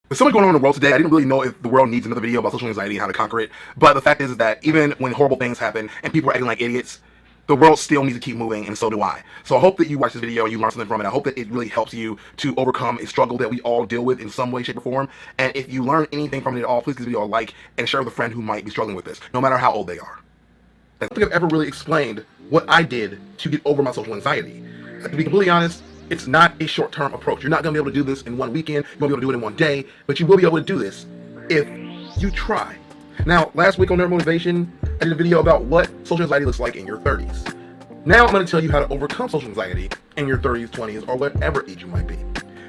There's so much going on in the world today. I didn't really know if the world needs another video about social anxiety and how to conquer it. But the fact is that even when horrible things happen and people are acting like idiots, the world still needs to keep moving, and so do I. So I hope that you watch this video and you learn something from it. I hope that it really helps you to overcome a struggle that we all deal with in some way, shape, or form. And if you learn anything from it at all, please give this video a like and share with a friend who might be struggling with this, no matter how old they are. I don't think I've ever really explained what I did to get over my social anxiety. To be completely honest, it's not a short-term approach. You're not going to be able to do this in one weekend. You won't be able to do it in one day, but you will be able to do this if you try. Now, last week on Nerd Motivation, I did a video about what social anxiety looks like in your 30s. Now I'm going to tell you how to overcome social anxiety in your 30s, 20s, or whatever age you might be.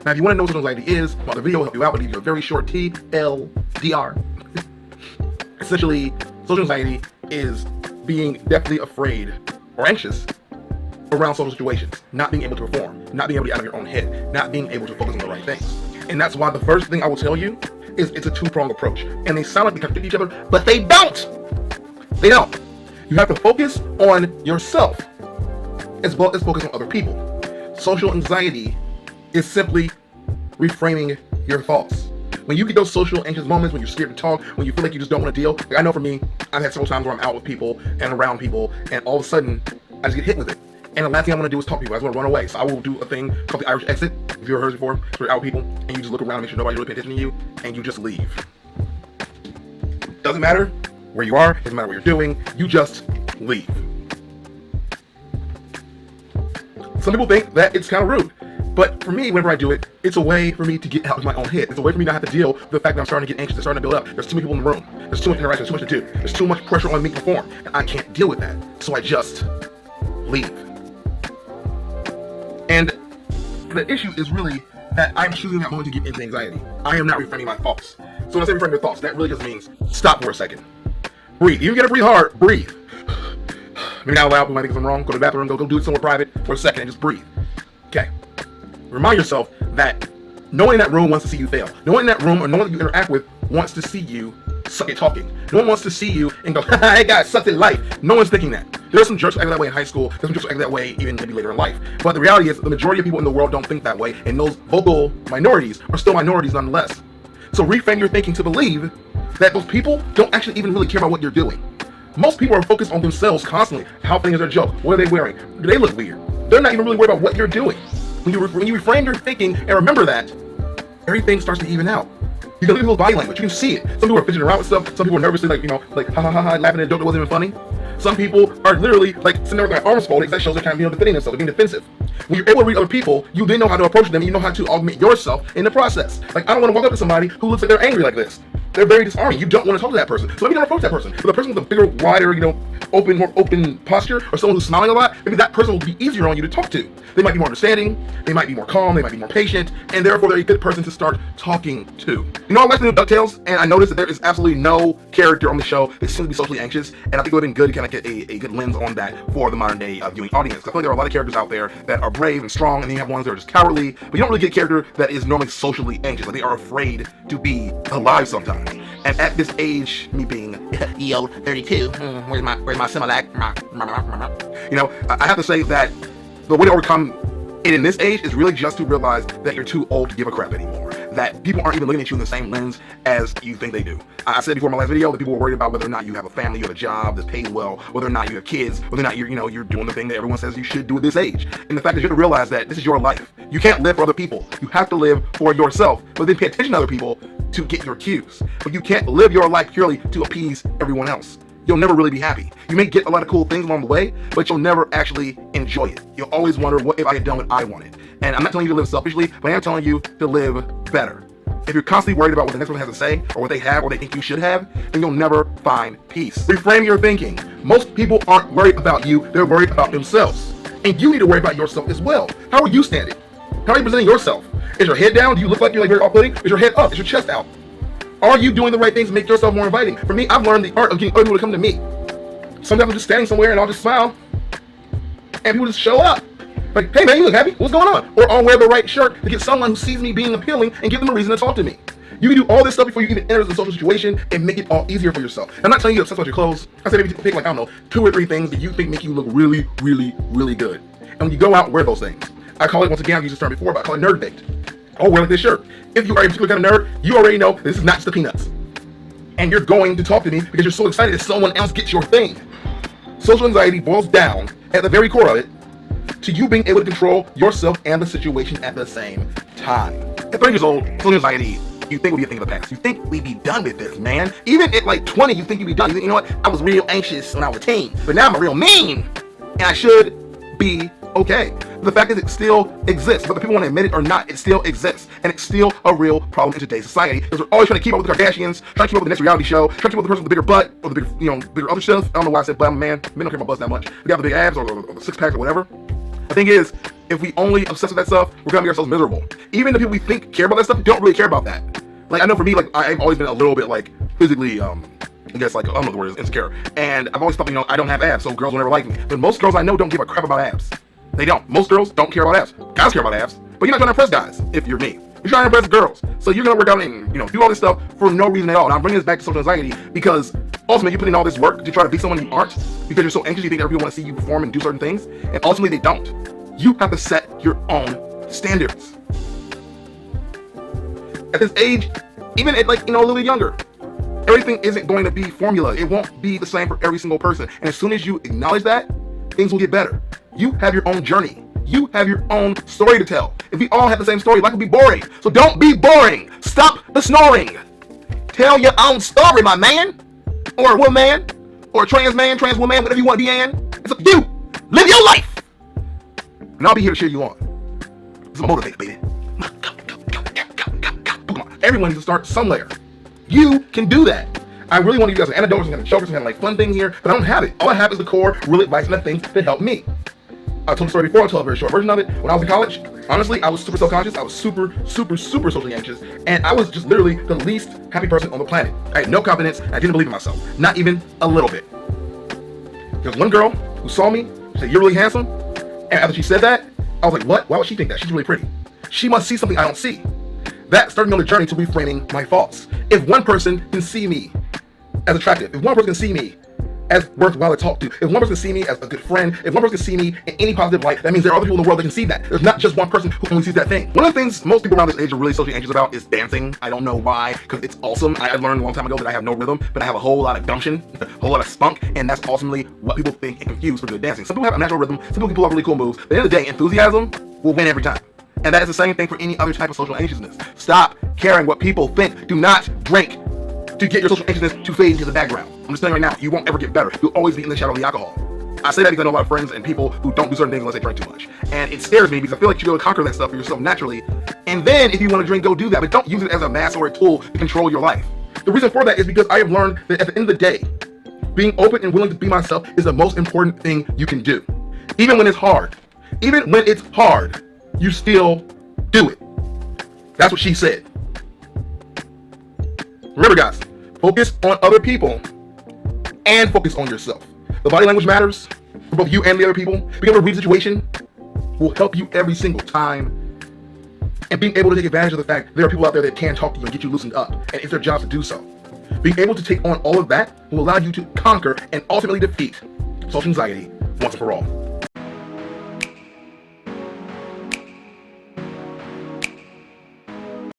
Now, if you want to know what social anxiety is, well, the video will help you out. I'll give you a very short TLDR. Essentially, social anxiety is being deathly afraid or anxious around social situations, not being able to perform, not being able to get out of your own head, not being able to focus on the right things. And that's why the first thing I will tell you is it's a two-pronged approach. And they sound like they contradict each other, but they don't. They don't. You have to focus on yourself as well as focus on other people. Social anxiety is simply reframing your thoughts. When you get those social anxious moments, when you're scared to talk, when you feel like you just don't want to deal, like I know for me, I've had several times where I'm out with people and around people, and all of a sudden, I just get hit with it. And the last thing I want to do is talk to people. I just want to run away. So I will do a thing called the Irish exit. If you've ever heard it before, it's where you're out with people, and you just look around, make sure nobody's really paying attention to you, and you just leave. Doesn't matter where you are, doesn't matter what you're doing, you just leave. Some people think that it's kind of rude. But for me, whenever I do it, it's a way for me to get out of my own head. It's a way for me not to have to deal with the fact that I'm starting to get anxious. It's starting to build up. There's too many people in the room. There's too much interaction. There's too much to do. There's too much pressure on me to perform. And I can't deal with that. So I just leave. And the issue is really that I'm choosing that moment to get into anxiety. I am not reframing my thoughts. So when I say reframe your thoughts, that really just means stop for a second. Breathe. You gotta breathe hard. Breathe. Maybe not loud, people might think I'm wrong. Go to the bathroom. Go do it somewhere private for a second and just breathe. Okay. Remind yourself that no one in that room wants to see you fail. No one in that room or no one that you interact with wants to see you suck at talking. No one wants to see you and go, hey guys, sucked at life. No one's thinking that. There are some jerks who act that way in high school. There's some jerks who act that way even maybe later in life. But the reality is the majority of people in the world don't think that way, and those vocal minorities are still minorities nonetheless. So reframe your thinking to believe that those people don't actually even really care about what you're doing. Most people are focused on themselves constantly. How funny is their joke? What are they wearing? Do they look weird? They're not even really worried about what you're doing. When you reframe your thinking and remember that, everything starts to even out. You can look at people's body language. You can see it. Some people are fidgeting around with stuff. Some people are nervously like ha ha ha ha, laughing at a joke that wasn't even funny. Some people are literally like sitting there with their arms folded. That shows they're kind of defending themselves, they're being defensive. When you're able to read other people, you then know how to approach them, and you know how to augment yourself in the process. Like I don't want to walk up to somebody who looks like they're angry like this. They're very disarming. You don't want to talk to that person. So maybe don't approach that person. But the person with a bigger, wider, more open posture, or someone who's smiling a lot, maybe that person will be easier on you to talk to. They might be more understanding, they might be more calm, they might be more patient, and therefore they're a good person to start talking to. You know, I watched the new DuckTales, and I noticed that there is absolutely no character on the show that seems to be socially anxious, and I think it would have been good to kind of get a good lens on that for the modern day viewing audience. I feel like there are a lot of characters out there that are brave and strong, and then you have ones that are just cowardly, but you don't really get a character that is normally socially anxious. Like they are afraid to be alive sometimes. And at this age, me being 32, where's my Similac? I have to say that the way to overcome it in this age is really just to realize that you're too old to give a crap anymore. That people aren't even looking at you in the same lens as you think they do. I said before in my last video that people were worried about whether or not you have a family, you have a job that pays well, whether or not you have kids, whether or not you're doing the thing that everyone says you should do at this age. And the fact is you have to realize that this is your life. You can't live for other people. You have to live for yourself, but then pay attention to other people to get your cues. But you can't live your life purely to appease everyone else. You'll never really be happy. You may get a lot of cool things along the way, but you'll never actually enjoy it. You'll always wonder, what if I had done what I wanted? And I'm not telling you to live selfishly, but I am telling you to live better. If you're constantly worried about what the next person has to say, or what they have, or they think you should have, then you'll never find peace. Reframe your thinking. Most people aren't worried about you, they're worried about themselves. And you need to worry about yourself as well. How are you standing? How are you presenting yourself? Is your head down? Do you look like you're very off-putting? Is your head up? Is your chest out? Are you doing the right things to make yourself more inviting? For me, I've learned the art of getting other people to come to me. Sometimes I'm just standing somewhere and I'll just smile, and people just show up. Like, hey man, you look happy. What's going on? Or I'll wear the right shirt to get someone who sees me being appealing and give them a reason to talk to me. You can do all this stuff before you even enter the social situation and make it all easier for yourself. I'm not telling you to obsess about your clothes. I say maybe pick like, I don't know, 2 or 3 things that you think make you look really, really, really good. And when you go out, wear those things. I call it, once again, I've used this term before, but I call it nerd baked. Oh, wear like this shirt. If you are a particular kind of nerd, you already know this is not just the peanuts. And you're going to talk to me because you're so excited that someone else gets your thing. Social anxiety boils down, at the very core of it, to you being able to control yourself and the situation at the same time. At 30 years old, social anxiety, you think would be a thing of the past. You think we'd be done with this, man. Even at like 20, you think you'd be done. You think, you know what? I was real anxious when I was a teen, but now I'm a real mean, and I should be okay. The fact is, it still exists, whether people want to admit it or not, it still exists, and it's still a real problem in today's society, because we're always trying to keep up with the Kardashians, trying to keep up with the next reality show, trying to keep up with the person with the bigger butt, or the bigger, bigger other stuff. I don't know why I said butt, I'm a man. Men don't care about butts that much. We got the big abs, or the six packs, or whatever. The thing is, if we only obsess with that stuff, we're gonna make ourselves miserable. Even the people we think care about that stuff don't really care about that. Like, I know for me, like, I've always been a little bit, like, physically, I guess, like, I don't know the word is, insecure. And I've always thought, I don't have abs, so girls will never like me. But most girls I know don't give a crap about abs. They don't. Most girls don't care about abs. Guys care about abs, but you're not trying to impress guys if you're me. You're trying to impress girls. So you're gonna work out and, do all this stuff for no reason at all. And I'm bringing this back to social anxiety because ultimately you put in all this work to try to be someone you aren't because you're so anxious you think other people want to see you perform and do certain things, and ultimately they don't. You have to set your own standards. At this age, even at a little younger, everything isn't going to be formula. It won't be the same for every single person. And as soon as you acknowledge that, things will get better. You have your own journey. You have your own story to tell. If we all have the same story, life would be boring. So don't be boring. Stop the snoring. Tell your own story, my man, or a woman, or a trans man, trans woman, whatever you want to be in. It's up to you. Live your life. And I'll be here to cheer you on. It's a motivator, baby. Everyone needs to start somewhere. You can do that. I really want to give you guys an antidote, some kind of show, some kind of fun thing here, but I don't have it. All I have is the core, real advice, and the things that help me. I told the story before. I'll tell a very short version of it. When I was in college, honestly, I was super self-conscious. I was super socially anxious, and I was just literally the least happy person on the planet. I had no confidence. I didn't believe in myself, not even a little bit. There was one girl who saw me, said, "You're really handsome," and after she said that, I was like, "What? Why would she think that? She's really pretty. She must see something I don't see." That started me on the journey to reframing my thoughts. If one person can see me as attractive, if one person can see me as worthwhile to talk to, if one person can see me as a good friend, if one person can see me in any positive light, that means there are other people in the world that can see that. There's not just one person who only sees that thing. One of the things most people around this age are really socially anxious about is dancing. I don't know why, because it's awesome. I learned a long time ago that I have no rhythm, but I have a whole lot of gumption, a whole lot of spunk, and that's ultimately what people think and confuse for good dancing. Some people have a natural rhythm, some people can pull off really cool moves, but at the end of the day, enthusiasm will win every time. And that is the same thing for any other type of social anxiousness. Stop caring what people think. Do not drink to get your social anxiousness to fade into the background. I'm just telling you right now, you won't ever get better. You'll always be in the shadow of the alcohol. I say that because I know a lot of friends and people who don't do certain things unless they drink too much. And it scares me because I feel like you go to conquer that stuff for yourself naturally. And then if you want to drink, go do that. But don't use it as a mask or a tool to control your life. The reason for that is because I have learned that at the end of the day, being open and willing to be myself is the most important thing you can do. Even when it's hard. Even when it's hard, you still do it. That's what she said. Remember, guys, focus on other people and focus on yourself. The body language matters for both you and the other people. Being able to read the situation will help you every single time. And being able to take advantage of the fact there are people out there that can talk to you and get you loosened up, and it's their job to do so. Being able to take on all of that will allow you to conquer and ultimately defeat social anxiety once and for all.